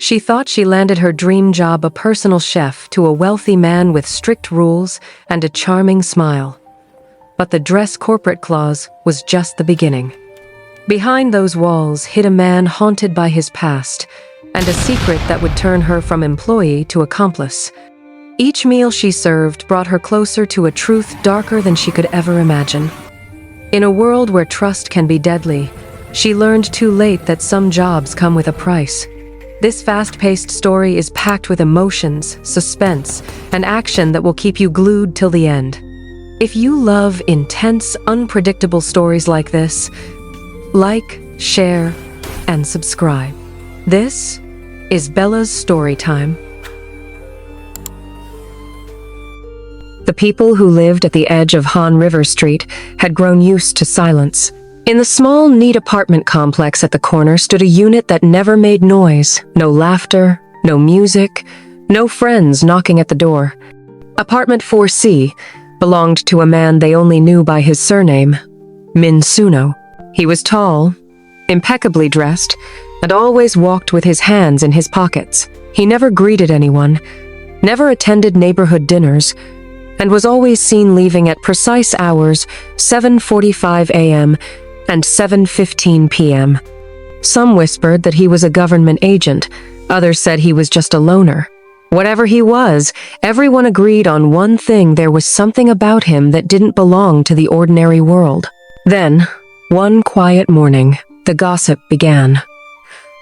She thought she landed her dream job, a personal chef to a wealthy man with strict rules and a charming smile. But the dress corporate clause was just the beginning. Behind those walls hid a man haunted by his past and a secret that would turn her from employee to accomplice. Each meal she served brought her closer to a truth darker than she could ever imagine. In a world where trust can be deadly, she learned too late that some jobs come with a price. This fast-paced story is packed with emotions, suspense, and action that will keep you glued till the end. If you love intense, unpredictable stories like this, like, share, and subscribe. This is Bella's story time. The people who lived at the edge of Han River Street had grown used to silence. In the small, neat apartment complex at the corner stood a unit that never made noise. No laughter, no music, no friends knocking at the door. Apartment 4C belonged to a man they only knew by his surname, Minsuno. He was tall, impeccably dressed, and always walked with his hands in his pockets. He never greeted anyone, never attended neighborhood dinners, and was always seen leaving at precise hours, 7:45 a.m. and 7:15 p.m. Some whispered that he was a government agent, others said he was just a loner. Whatever he was, everyone agreed on one thing: there was something about him that didn't belong to the ordinary world. Then, one quiet morning, the gossip began.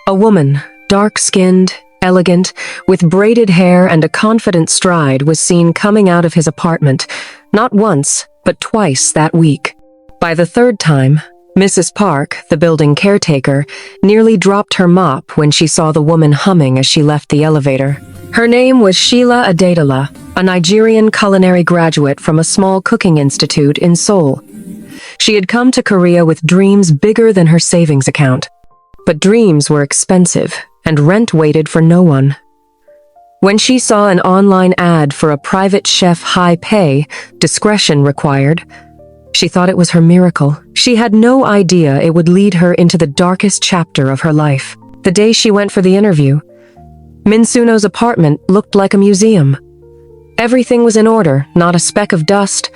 A woman, dark-skinned, elegant, with braided hair and a confident stride, was seen coming out of his apartment, not once, but twice that week. By the third time, Mrs. Park, the building caretaker, nearly dropped her mop when she saw the woman humming as she left the elevator. Her name was Sheila Adetola, a Nigerian culinary graduate from a small cooking institute in Seoul. She had come to Korea with dreams bigger than her savings account. But dreams were expensive, and rent waited for no one. When she saw an online ad for a private chef, high pay, discretion required, she thought it was her miracle. She had no idea it would lead her into the darkest chapter of her life. The day she went for the interview, Minsuno's apartment looked like a museum. Everything was in order, not a speck of dust,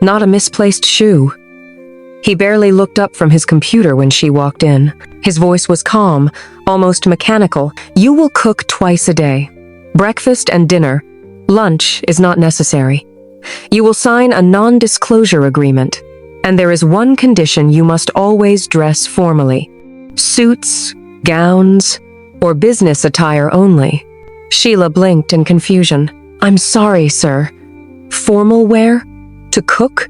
not a misplaced shoe. He barely looked up from his computer when she walked in. His voice was calm, almost mechanical. "You will cook twice a day. Breakfast and dinner. Lunch is not necessary. You will sign a non-disclosure agreement. And there is one condition: you must always dress formally. Suits, gowns, or business attire only." Sheila blinked in confusion. "I'm sorry, sir. Formal wear? To cook?"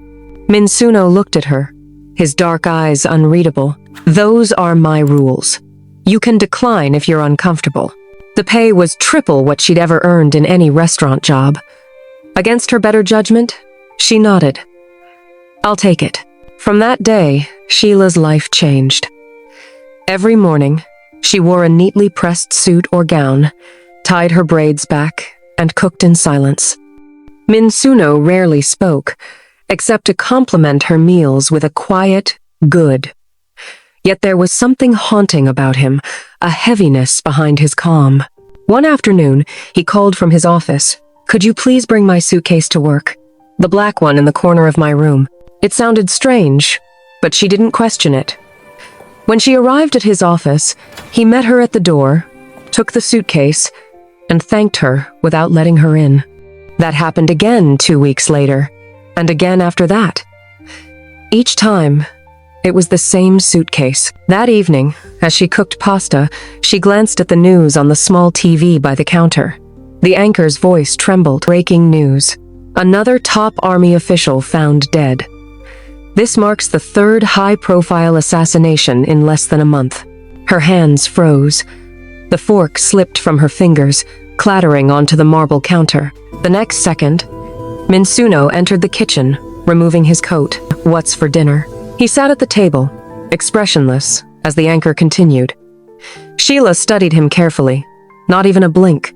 Minsuno looked at her, his dark eyes unreadable. "Those are my rules. You can decline if you're uncomfortable." The pay was triple what she'd ever earned in any restaurant job. Against her better judgment, she nodded. "I'll take it." From that day, Sheila's life changed. Every morning, she wore a neatly pressed suit or gown, tied her braids back, and cooked in silence. Minsuno rarely spoke, except to compliment her meals with a quiet, "good." Yet there was something haunting about him, a heaviness behind his calm. One afternoon, he called from his office. "Could you please bring my suitcase to work? The black one in the corner of my room." It sounded strange, but she didn't question it. When she arrived at his office, he met her at the door, took the suitcase, and thanked her without letting her in. That happened again 2 weeks later, and again after that. Each time, it was the same suitcase. That evening, as she cooked pasta, she glanced at the news on the small TV by the counter. The anchor's voice trembled. "Breaking news. Another top army official found dead. This marks the third high-profile assassination in less than a month." Her hands froze. The fork slipped from her fingers, clattering onto the marble counter. The next second, Minsuno entered the kitchen, removing his coat. "What's for dinner?" He sat at the table, expressionless, as the anchor continued. Sheila studied him carefully, not even a blink.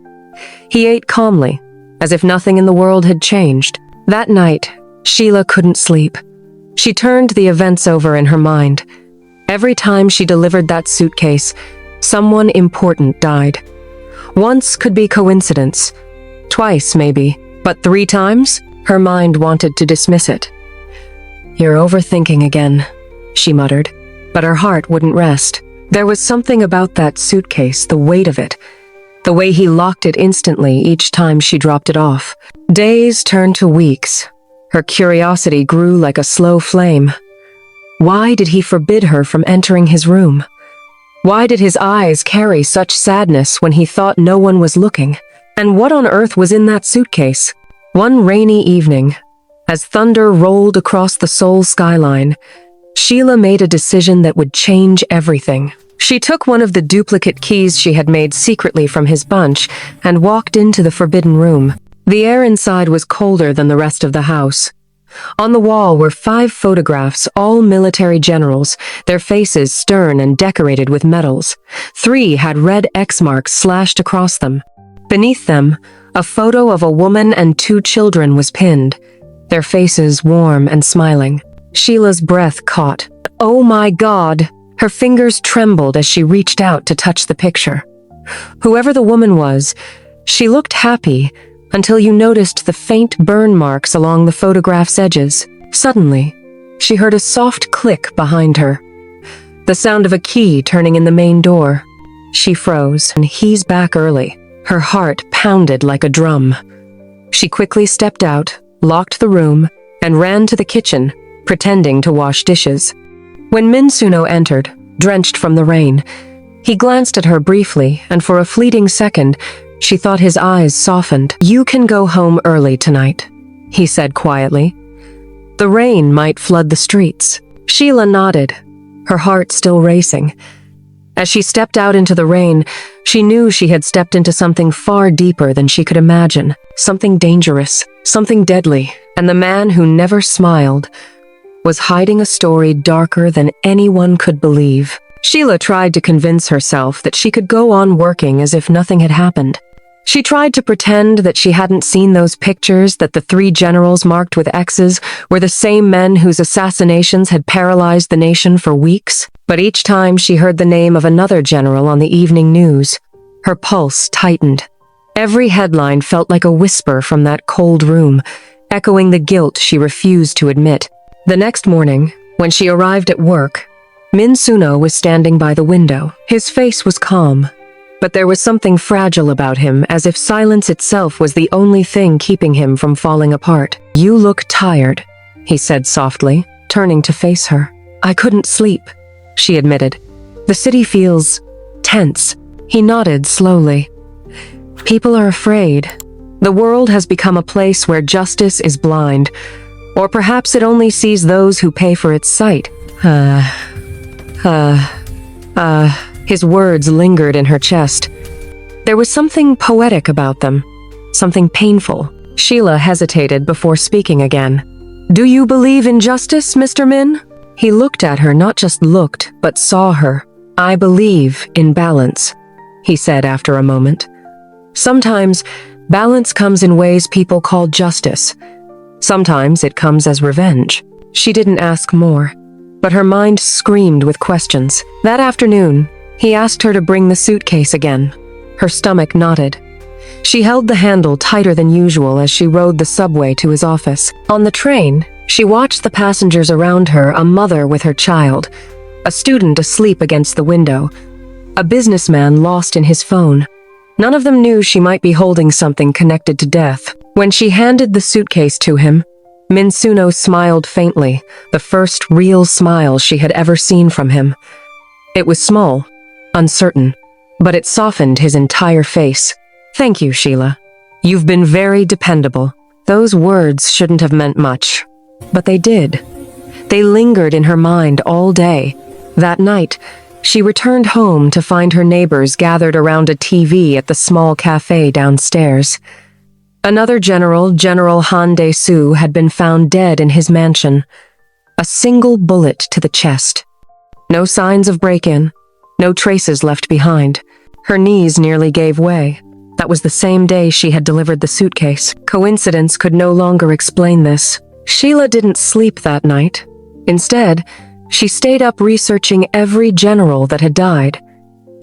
He ate calmly, as if nothing in the world had changed. That night, Sheila couldn't sleep. She turned the events over in her mind. Every time she delivered that suitcase, someone important died. Once could be coincidence. Twice, maybe. But 3 times? Her mind wanted to dismiss it. "You're overthinking again," she muttered, but her heart wouldn't rest. There was something about that suitcase, the weight of it, the way he locked it instantly each time she dropped it off. Days turned to weeks. Her curiosity grew like a slow flame. Why did he forbid her from entering his room? Why did his eyes carry such sadness when he thought no one was looking? And what on earth was in that suitcase? One rainy evening, as thunder rolled across the Seoul skyline, Sheila made a decision that would change everything. She took one of the duplicate keys she had made secretly from his bunch and walked into the forbidden room. The air inside was colder than the rest of the house. On the wall were 5 photographs, all military generals, their faces stern and decorated with medals. 3 had red X marks slashed across them. Beneath them, a photo of a woman and 2 children was pinned, their faces warm and smiling. Sheila's breath caught. Oh my God! Her fingers trembled as she reached out to touch the picture. Whoever the woman was, she looked happy until you noticed the faint burn marks along the photograph's edges. Suddenly, she heard a soft click behind her. The sound of a key turning in the main door. She froze, and he's back early. Her heart pounded like a drum. She quickly stepped out, locked the room, and ran to the kitchen, pretending to wash dishes. When Minsuno entered, drenched from the rain, he glanced at her briefly, and for a fleeting second, she thought his eyes softened. "You can go home early tonight," he said quietly. The rain might flood the streets. Sheila nodded, her heart still racing. As she stepped out into the rain, she knew she had stepped into something far deeper than she could imagine. Something dangerous, something deadly, and the man who never smiled was hiding a story darker than anyone could believe. Sheila tried to convince herself that she could go on working as if nothing had happened. She tried to pretend that she hadn't seen those pictures, that the 3 generals marked with X's were the same men whose assassinations had paralyzed the nation for weeks. But each time she heard the name of another general on the evening news, her pulse tightened. Every headline felt like a whisper from that cold room, echoing the guilt she refused to admit. The next morning, when she arrived at work, Minsuno was standing by the window. His face was calm, but there was something fragile about him, as if silence itself was the only thing keeping him from falling apart. "You look tired," he said softly, turning to face her. "I couldn't sleep," she admitted. "The city feels tense." He nodded slowly. "People are afraid. The world has become a place where justice is blind, or perhaps it only sees those who pay for its sight." His words lingered in her chest. There was something poetic about them, something painful. Sheila hesitated before speaking again. "Do you believe in justice, Mr. Min?" He looked at her, not just looked, but saw her. "I believe in balance," he said after a moment. "Sometimes, balance comes in ways people call justice. Sometimes it comes as revenge." She didn't ask more, but her mind screamed with questions. That afternoon, he asked her to bring the suitcase again. Her stomach knotted. She held the handle tighter than usual as she rode the subway to his office. On the train, she watched the passengers around her, a mother with her child, a student asleep against the window, a businessman lost in his phone. None of them knew she might be holding something connected to death. When she handed the suitcase to him, Minsuno smiled faintly, the first real smile she had ever seen from him. It was small, uncertain, but it softened his entire face. "Thank you, Sheila. You've been very dependable." Those words shouldn't have meant much, but they did. They lingered in her mind all day. That night, she returned home to find her neighbors gathered around a TV at the small cafe downstairs. Another general, General Han De-soo, had been found dead in his mansion. A single bullet to the chest. No signs of break-in, no traces left behind. Her knees nearly gave way. That was the same day she had delivered the suitcase. Coincidence could no longer explain this. Sheila didn't sleep that night. Instead, she stayed up researching every general that had died.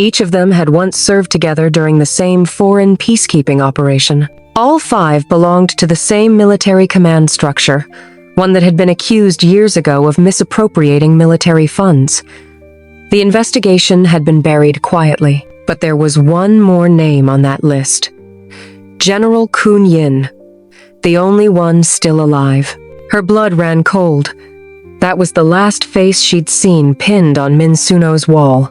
Each of them had once served together during the same foreign peacekeeping operation. All 5 belonged to the same military command structure, one that had been accused years ago of misappropriating military funds. The investigation had been buried quietly, but there was one more name on that list. General Kun Yin, the only one still alive. Her blood ran cold. That was the last face she'd seen pinned on Min Suno's wall,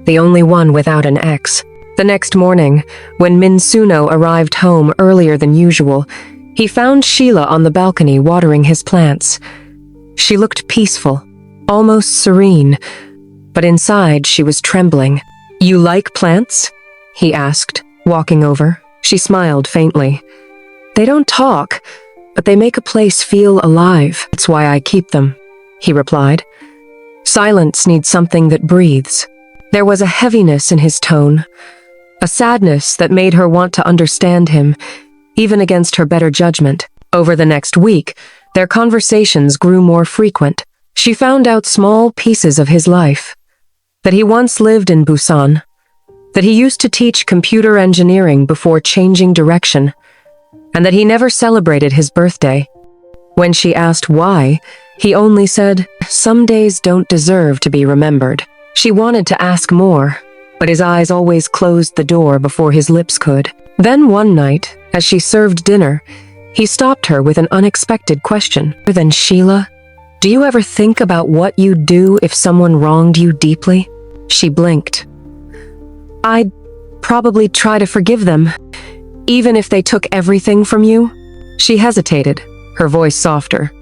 the only one without an X. The next morning, when Min Suno arrived home earlier than usual, he found Sheila on the balcony watering his plants. She looked peaceful, almost serene, but inside she was trembling. "You like plants?" he asked, walking over. She smiled faintly. "They don't talk, but they make a place feel alive. That's why I keep them," he replied. Silence needs something that breathes. There was a heaviness in his tone, a sadness that made her want to understand him, even against her better judgment. Over the next week, their conversations grew more frequent. She found out small pieces of his life. That he once lived in Busan. That he used to teach computer engineering before changing direction. And that he never celebrated his birthday. When she asked why, he only said, "Some days don't deserve to be remembered." She wanted to ask more, but his eyes always closed the door before his lips could. Then one night, as she served dinner, he stopped her with an unexpected question. "Then Sheila, do you ever think about what you'd do if someone wronged you deeply?" She blinked. "I'd probably try to forgive them, even if they took everything from you." She hesitated, her voice softer.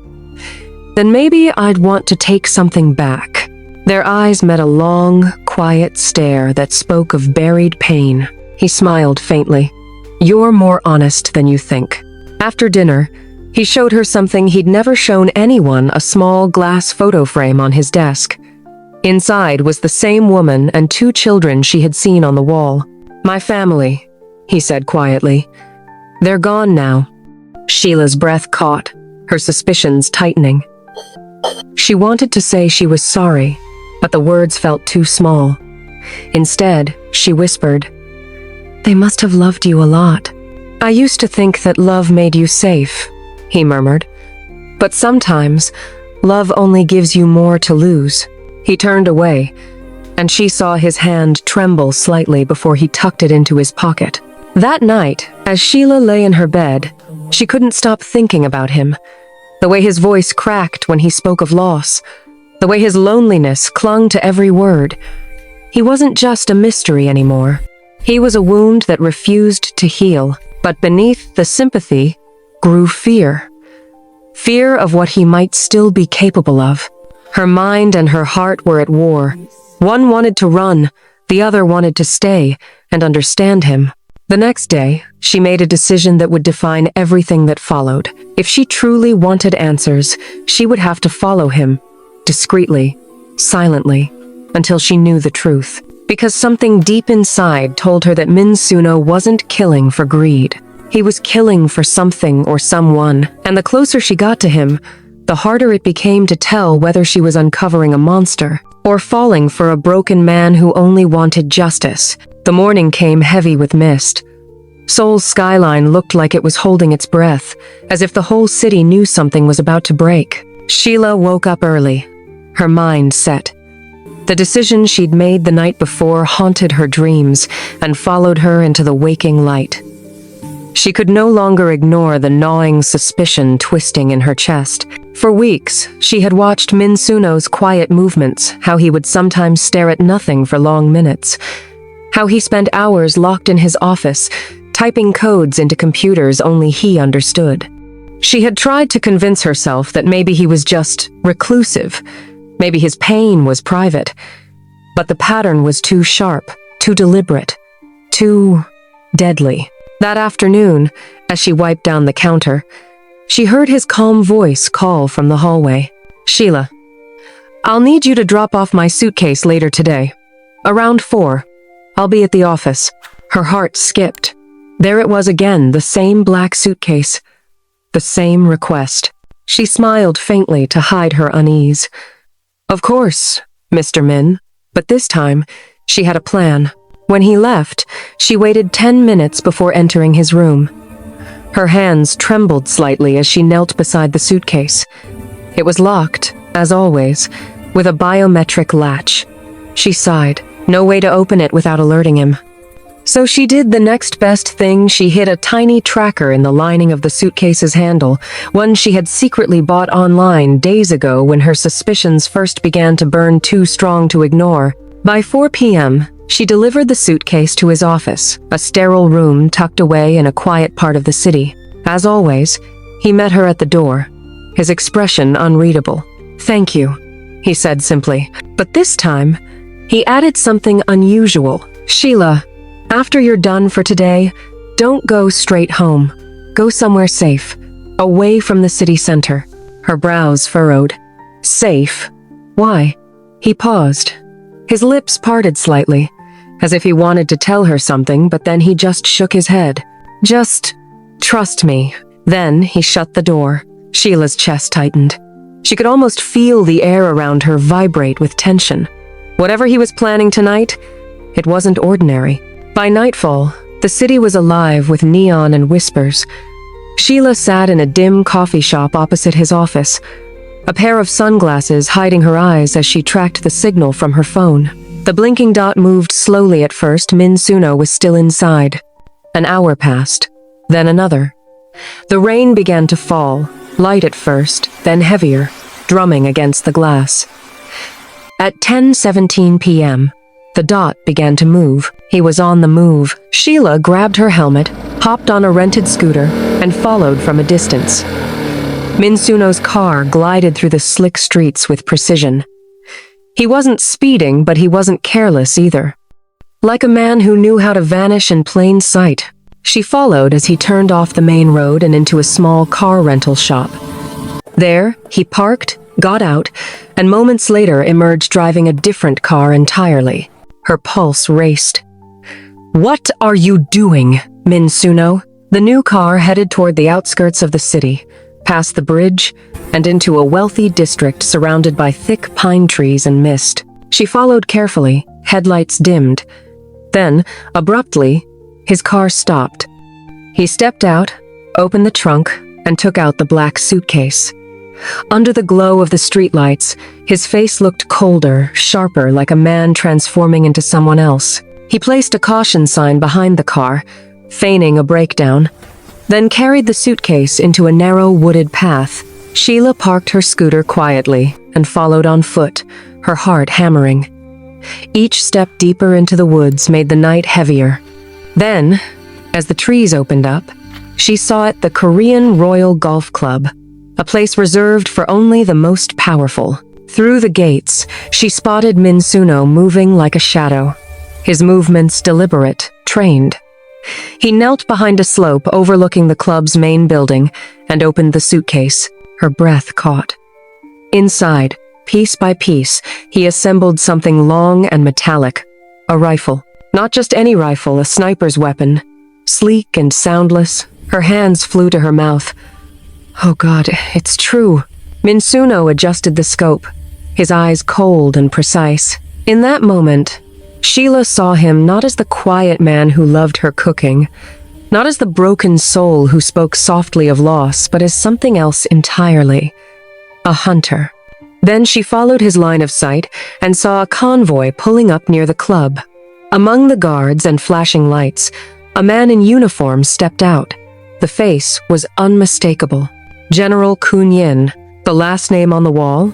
"Then maybe I'd want to take something back." Their eyes met a long, quiet stare that spoke of buried pain. He smiled faintly. "You're more honest than you think." After dinner, he showed her something he'd never shown anyone, a small glass photo frame on his desk. Inside was the same woman and 2 children she had seen on the wall. "My family," he said quietly. "They're gone now." Sheila's breath caught, her suspicions tightening. She wanted to say she was sorry, but the words felt too small. Instead, she whispered, "They must have loved you a lot." "I used to think that love made you safe," he murmured. "But sometimes, love only gives you more to lose." He turned away, and she saw his hand tremble slightly before he tucked it into his pocket. That night, as Sheila lay in her bed, she couldn't stop thinking about him. The way his voice cracked when he spoke of loss, the way his loneliness clung to every word. He wasn't just a mystery anymore. He was a wound that refused to heal, but beneath the sympathy grew fear. Fear of what he might still be capable of. Her mind and her heart were at war. One wanted to run, the other wanted to stay and understand him. The next day, she made a decision that would define everything that followed. If she truly wanted answers, she would have to follow him, discreetly, silently, until she knew the truth. Because something deep inside told her that Min Suno wasn't killing for greed. He was killing for something or someone, and the closer she got to him, the harder it became to tell whether she was uncovering a monster or falling for a broken man who only wanted justice. The morning came heavy with mist. Seoul's skyline looked like it was holding its breath, as if the whole city knew something was about to break. Sheila woke up early, her mind set. The decision she'd made the night before haunted her dreams and followed her into the waking light. She could no longer ignore the gnawing suspicion twisting in her chest. For weeks, she had watched Min Suno's quiet movements, how he would sometimes stare at nothing for long minutes, how he spent hours locked in his office, typing codes into computers only he understood. She had tried to convince herself that maybe he was just reclusive, maybe his pain was private, but the pattern was too sharp, too deliberate, too deadly. That afternoon, as she wiped down the counter, she heard his calm voice call from the hallway. "Sheila, I'll need you to drop off my suitcase later today. Around 4. I'll be at the office." Her heart skipped. There it was again, the same black suitcase, the same request. She smiled faintly to hide her unease. "Of course, Mr. Min," but this time, She had a plan. When he left, she waited 10 minutes before entering his room. Her hands trembled slightly as she knelt beside the suitcase. It was locked, as always, with a biometric latch. She sighed. No way to open it without alerting him. So she did the next best thing. She hid a tiny tracker in the lining of the suitcase's handle, one she had secretly bought online days ago when her suspicions first began to burn too strong to ignore. By 4 p.m., she delivered the suitcase to his office, a sterile room tucked away in a quiet part of the city. As always, he met her at the door, his expression unreadable. "Thank you," he said simply. But this time, he added something unusual. "Sheila, after you're done for today, don't go straight home. Go somewhere safe, away from the city center." Her brows furrowed. Safe? Why? He paused. His lips parted slightly, as if he wanted to tell her something, but then he just shook his head. "Just trust me." Then he shut the door. Sheila's chest tightened. She could almost feel the air around her vibrate with tension. Whatever he was planning tonight, it wasn't ordinary. By nightfall, the city was alive with neon and whispers. Sheila sat in a dim coffee shop opposite his office, a pair of sunglasses hiding her eyes as she tracked the signal from her phone. The blinking dot moved slowly at first. Min Suno was still inside. An hour passed, then another. The rain began to fall, light at first, then heavier, drumming against the glass. At 10:17 p.m., the dot began to move. He was on the move. Sheila grabbed her helmet, hopped on a rented scooter, and followed from a distance. Min Suno's car glided through the slick streets with precision. He wasn't speeding, but he wasn't careless either. Like a man who knew how to vanish in plain sight, she followed as he turned off the main road and into a small car rental shop. There, he parked, got out, and moments later emerged driving a different car entirely. Her pulse raced. "What are you doing, Min Suno?" The new car headed toward the outskirts of the city, past the bridge, and into a wealthy district surrounded by thick pine trees and mist. She followed carefully, headlights dimmed. Then, abruptly, his car stopped. He stepped out, opened the trunk, and took out the black suitcase. Under the glow of the streetlights, his face looked colder, sharper, like a man transforming into someone else. He placed a caution sign behind the car, feigning a breakdown, then carried the suitcase into a narrow wooded path. Sheila parked her scooter quietly and followed on foot, her heart hammering. Each step deeper into the woods made the night heavier. Then, as the trees opened up, she saw it the Korean Royal Golf Club, a place reserved for only the most powerful. Through the gates, she spotted Min Suno moving like a shadow, his movements deliberate, trained. He knelt behind a slope overlooking the club's main building and opened the suitcase, her breath caught. Inside, piece by piece, he assembled something long and metallic, a rifle. Not just any rifle, a sniper's weapon. Sleek and soundless, her hands flew to her mouth. Oh God, it's true. Min Suno adjusted the scope, his eyes cold and precise. In that moment, Sheila saw him not as the quiet man who loved her cooking, not as the broken soul who spoke softly of loss, but as something else entirely. A hunter. Then she followed his line of sight and saw a convoy pulling up near the club. Among the guards and flashing lights, a man in uniform stepped out. The face was unmistakable. General Kun Yin, the last name on the wall,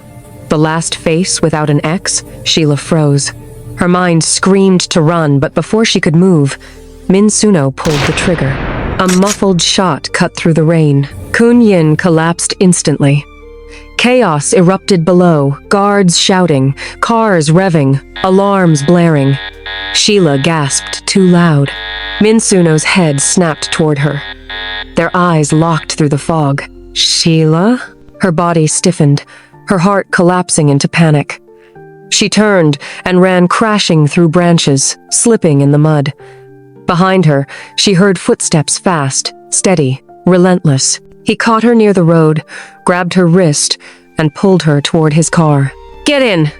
the last face without an X. Sheila froze. Her mind screamed to run, but before she could move, Min Suno pulled the trigger. A muffled shot cut through the rain. Kun Yin collapsed instantly. Chaos erupted below, guards shouting, cars revving, alarms blaring. Sheila gasped too loud. Min Suno's head snapped toward her. Their eyes locked through the fog. "Sheila?" Her body stiffened, her heart collapsing into panic. She turned and ran crashing through branches, slipping in the mud. Behind her, she heard footsteps fast, steady, relentless. He caught her near the road, grabbed her wrist, and pulled her toward his car. "Get in!"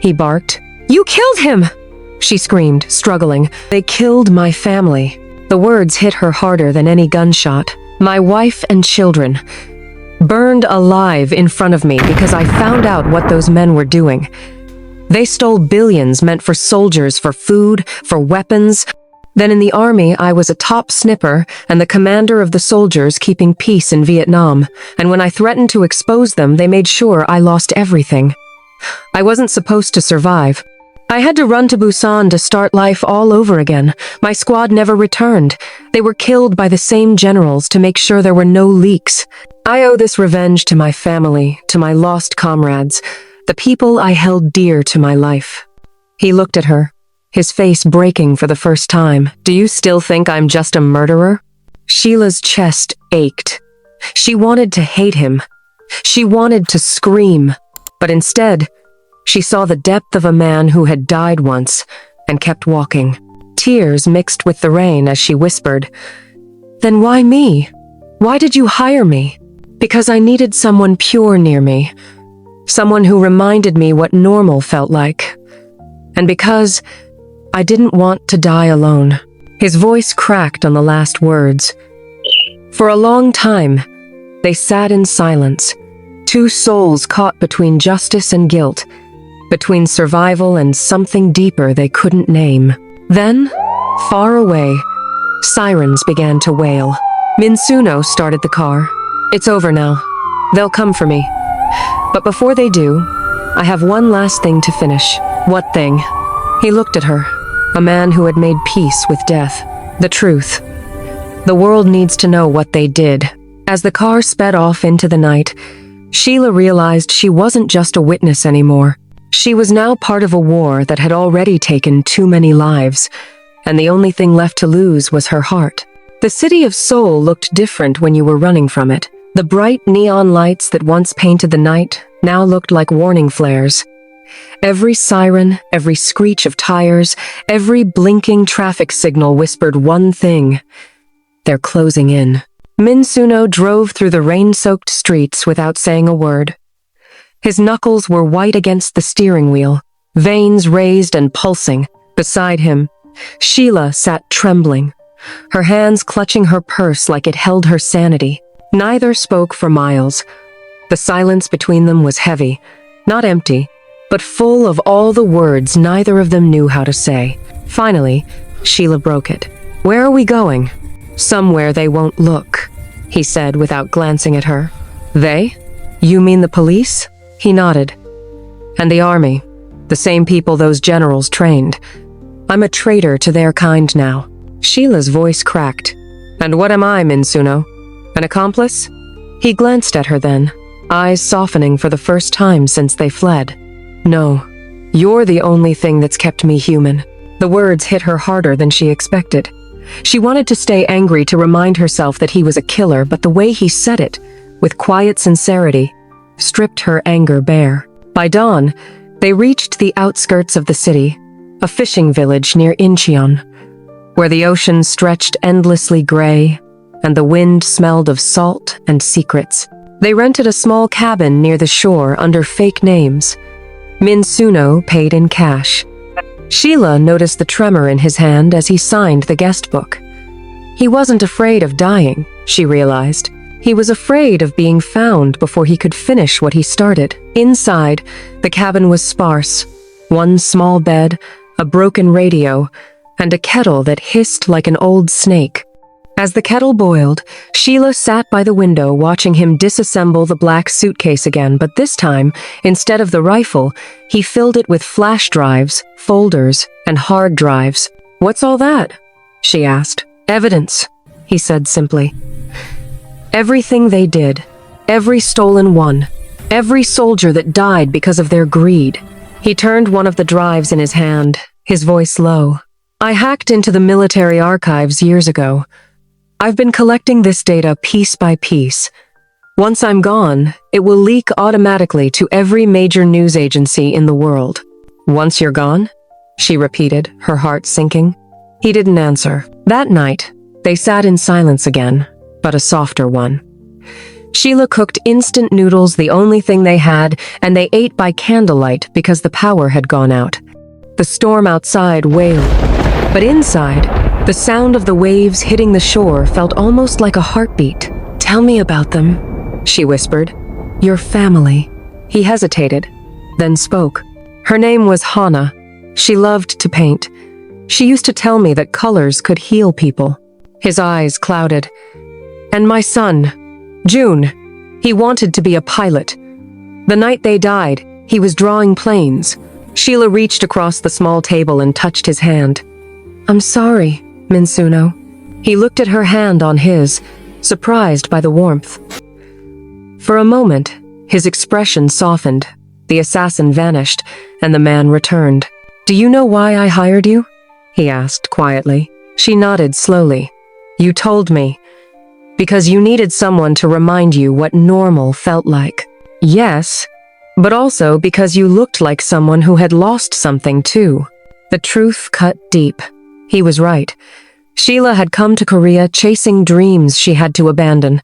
he barked. "You killed him!" she screamed, struggling. They killed my family. The words hit her harder than any gunshot. My wife and children. Burned alive in front of me because I found out what those men were doing. They stole billions meant for soldiers, for food, for weapons. Then in the army, I was a top snipper and the commander of the soldiers keeping peace in Vietnam. And when I threatened to expose them, they made sure I lost everything. I wasn't supposed to survive. I had to run to Busan to start life all over again. My squad never returned. They were killed by the same generals to make sure there were no leaks. I owe this revenge to my family, to my lost comrades, the people I held dear to my life. He looked at her, his face breaking for the first time. Do you still think I'm just a murderer? Sheila's chest ached. She wanted to hate him. She wanted to scream. But instead, she saw the depth of a man who had died once and kept walking. Tears mixed with the rain as she whispered, "Then why me? Why did you hire me?" "Because I needed someone pure near me. Someone who reminded me what normal felt like. And because I didn't want to die alone." His voice cracked on the last words. For a long time, they sat in silence, two souls caught between justice and guilt, between survival and something deeper they couldn't name. Then, far away, sirens began to wail. Minsuno started the car. "It's over now. They'll come for me. But before they do, I have one last thing to finish." "What thing?" He looked at her, a man who had made peace with death. "The truth. The world needs to know what they did." As the car sped off into the night, Sheila realized she wasn't just a witness anymore. She was now part of a war that had already taken too many lives, and the only thing left to lose was her heart. The city of Seoul looked different when you were running from it. The bright neon lights that once painted the night now looked like warning flares. Every siren, every screech of tires, every blinking traffic signal whispered one thing: they're closing in. Minsuno drove through the rain-soaked streets without saying a word. His knuckles were white against the steering wheel, veins raised and pulsing. Beside him, Sheila sat trembling, her hands clutching her purse like it held her sanity. Neither spoke for miles. The silence between them was heavy, not empty, but full of all the words neither of them knew how to say. Finally, Sheila broke it. "Where are we going?" "Somewhere they won't look," he said without glancing at her. "They? You mean the police?" He nodded. "And the army, the same people those generals trained. I'm a traitor to their kind now." Sheila's voice cracked. "And what am I, Minsuno? An accomplice?" He glanced at her then, eyes softening for the first time since they fled. "No, you're the only thing that's kept me human." The words hit her harder than she expected. She wanted to stay angry to remind herself that he was a killer, but the way he said it, with quiet sincerity, stripped her anger bare. By dawn, they reached the outskirts of the city, a fishing village near Incheon, where the ocean stretched endlessly gray and the wind smelled of salt and secrets. They rented a small cabin near the shore under fake names. Minsuno paid in cash. Sheila noticed the tremor in his hand as he signed the guest book. He wasn't afraid of dying, she realized. He was afraid of being found before he could finish what he started. Inside, the cabin was sparse. One small bed, a broken radio, and a kettle that hissed like an old snake. As the kettle boiled, Sheila sat by the window watching him disassemble the black suitcase again, but this time, instead of the rifle, he filled it with flash drives, folders, and hard drives. "What's all that?" she asked. "Evidence," he said simply. "Everything they did, every stolen one, every soldier that died because of their greed." He turned one of the drives in his hand, his voice low. "I hacked into the military archives years ago. I've been collecting this data piece by piece. Once I'm gone, it will leak automatically to every major news agency in the world." "Once you're gone?" she repeated, her heart sinking. He didn't answer. That night, they sat in silence again, but a softer one. Sheila cooked instant noodles, the only thing they had, and they ate by candlelight because the power had gone out. The storm outside wailed, but inside, the sound of the waves hitting the shore felt almost like a heartbeat. "Tell me about them," she whispered. "Your family." He hesitated, then spoke. Her name was Hana. She loved to paint. She used to tell me that colors could heal people. His eyes clouded. "And my son, June, he wanted to be a pilot. The night they died, he was drawing planes." Sheila reached across the small table and touched his hand. "I'm sorry, Minsuno." He looked at her hand on his, surprised by the warmth. For a moment, his expression softened. The assassin vanished, and the man returned. "Do you know why I hired you?" he asked quietly. She nodded slowly. "You told me. Because you needed someone to remind you what normal felt like." "Yes, but also because you looked like someone who had lost something too." The truth cut deep. He was right. Sheila had come to Korea chasing dreams she had to abandon.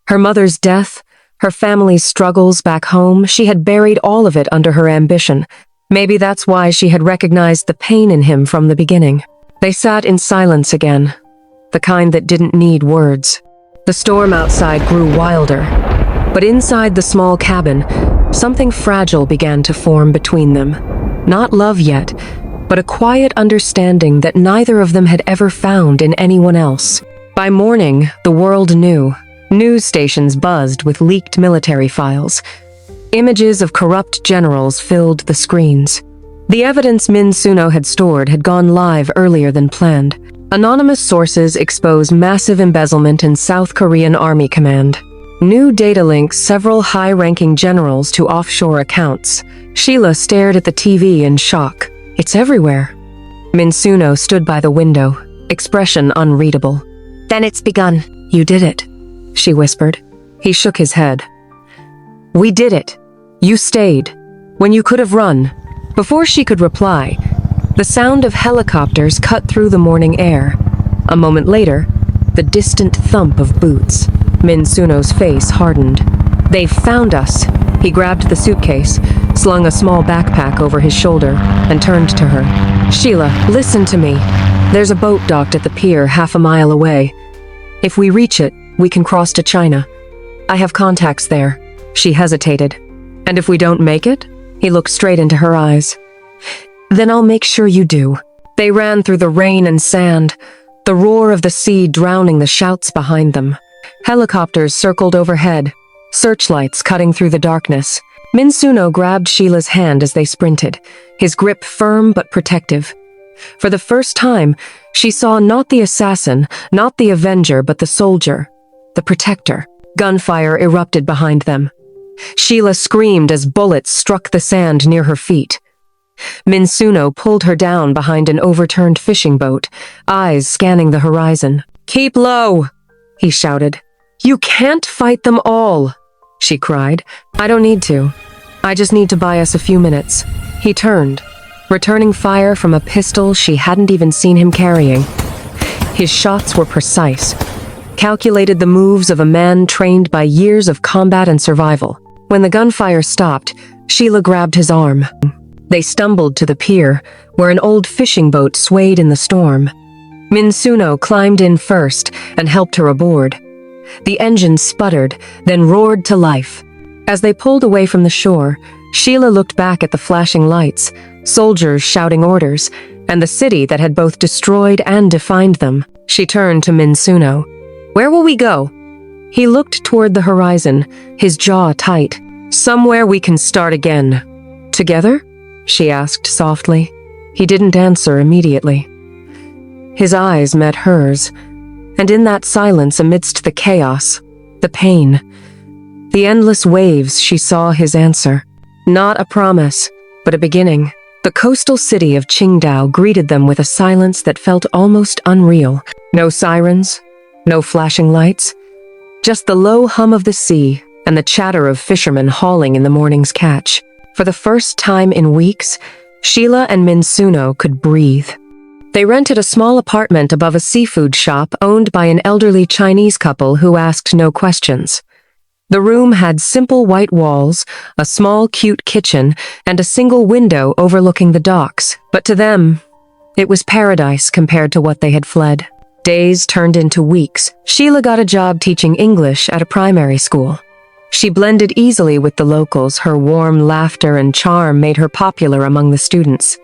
Her mother's death, her family's struggles back home, she had buried all of it under her ambition. Maybe that's why she had recognized the pain in him from the beginning. They sat in silence again, the kind that didn't need words. The storm outside grew wilder, but inside the small cabin, something fragile began to form between them. Not love yet, but a quiet understanding that neither of them had ever found in anyone else. By morning, the world knew. News stations buzzed with leaked military files. Images of corrupt generals filled the screens. The evidence Minsuno had stored had gone live earlier than planned. Anonymous sources exposed massive embezzlement in South Korean Army Command. New data links several high-ranking generals to offshore accounts. Sheila stared at the TV in shock. "It's everywhere." Minsuno stood by the window, expression unreadable. "Then it's begun." "You did it," she whispered. He shook his head. "We did it. You stayed. When you could have run." Before she could reply, the sound of helicopters cut through the morning air. A moment later, the distant thump of boots. Minsuno's face hardened. "They've found us." He grabbed the suitcase, slung a small backpack over his shoulder, and turned to her. "Sheila, listen to me. There's a boat docked at the pier half a mile away. If we reach it, we can cross to China. I have contacts there." She hesitated. "And if we don't make it?" He looked straight into her eyes. "Then I'll make sure you do." They ran through the rain and sand, the roar of the sea drowning the shouts behind them. Helicopters circled overhead, searchlights cutting through the darkness. Minsuno grabbed Sheila's hand as they sprinted, his grip firm but protective. For the first time, she saw not the assassin, not the avenger, but the soldier, the protector. Gunfire erupted behind them. Sheila screamed as bullets struck the sand near her feet. Minsuno pulled her down behind an overturned fishing boat, eyes scanning the horizon. "Keep low," he shouted. "You can't fight them all," she cried. "I don't need to. I just need to buy us a few minutes." He turned, returning fire from a pistol she hadn't even seen him carrying. His shots were precise, calculated the moves of a man trained by years of combat and survival. When the gunfire stopped, Sheila grabbed his arm. They stumbled to the pier, where an old fishing boat swayed in the storm. Minsuno climbed in first and helped her aboard. The engine sputtered, then roared to life. As they pulled away from the shore, Sheila looked back at the flashing lights, soldiers shouting orders, and the city that had both destroyed and defined them. She turned to Minsuno. "Where will we go?" He looked toward the horizon, his jaw tight. "Somewhere we can start again." "Together?" she asked softly. He didn't answer immediately. His eyes met hers, and in that silence amidst the chaos, the pain, the endless waves, she saw his answer. Not a promise, but a beginning. The coastal city of Qingdao greeted them with a silence that felt almost unreal. No sirens, no flashing lights, just the low hum of the sea and the chatter of fishermen hauling in the morning's catch. For the first time in weeks, Sheila and Minsuno could breathe. They rented a small apartment above a seafood shop owned by an elderly Chinese couple who asked no questions. The room had simple white walls, a small, cute kitchen, and a single window overlooking the docks. But to them, it was paradise compared to what they had fled. Days turned into weeks. Sheila got a job teaching English at a primary school. She blended easily with the locals. Her warm laughter and charm made her popular among the students.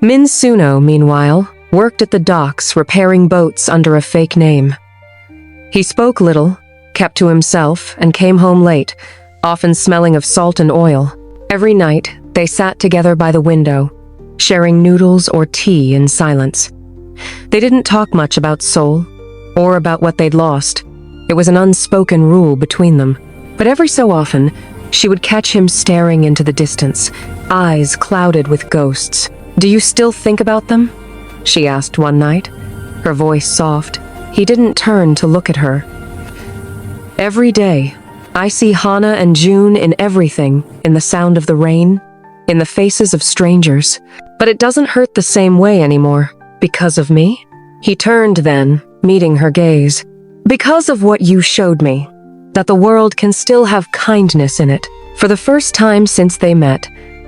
Min Suno, meanwhile, worked at the docks repairing boats under a fake name. He spoke little, kept to himself, and came home late, often smelling of salt and oil. Every night, they sat together by the window, sharing noodles or tea in silence. They didn't talk much about Seoul, or about what they'd lost. It was an unspoken rule between them. But every so often, she would catch him staring into the distance, eyes clouded with ghosts. "Do you still think about them?" she asked one night, her voice soft. He didn't turn to look at her. "Every day, I see Hana and June in everything, in the sound of the rain, in the faces of strangers. But it doesn't hurt the same way anymore. Because of me?" He turned then, meeting her gaze. "Because of what you showed me, that the world can still have kindness in it." For the first time since they met,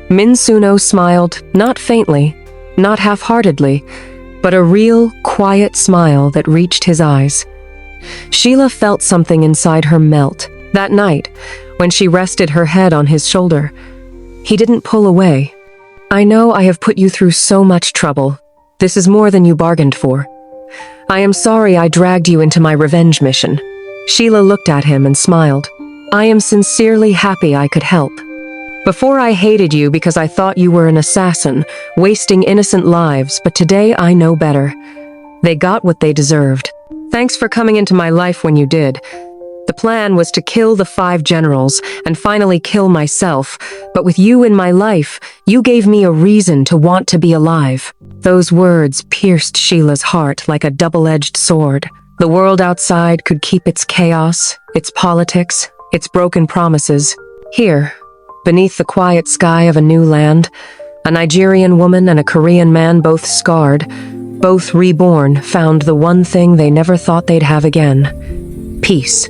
Min Suno smiled, not faintly, not half-heartedly, but a real, quiet smile that reached his eyes. Sheila felt something inside her melt. That night, when she rested her head on his shoulder, he didn't pull away. "I know I have put you through so much trouble. This is more than you bargained for. I am sorry I dragged you into my revenge mission." Sheila looked at him and smiled. "I am sincerely happy I could help. Before I hated you because I thought you were an assassin, wasting innocent lives, but today I know better. They got what they deserved. Thanks for coming into my life when you did. The plan was to kill the 5 generals and finally kill myself, but with you in my life, you gave me a reason to want to be alive." Those words pierced Sheila's heart like a double-edged sword. The world outside could keep its chaos, its politics, its broken promises. Here, beneath the quiet sky of a new land, a Nigerian woman and a Korean man, both scarred, both reborn, found the one thing they never thought they'd have again: peace.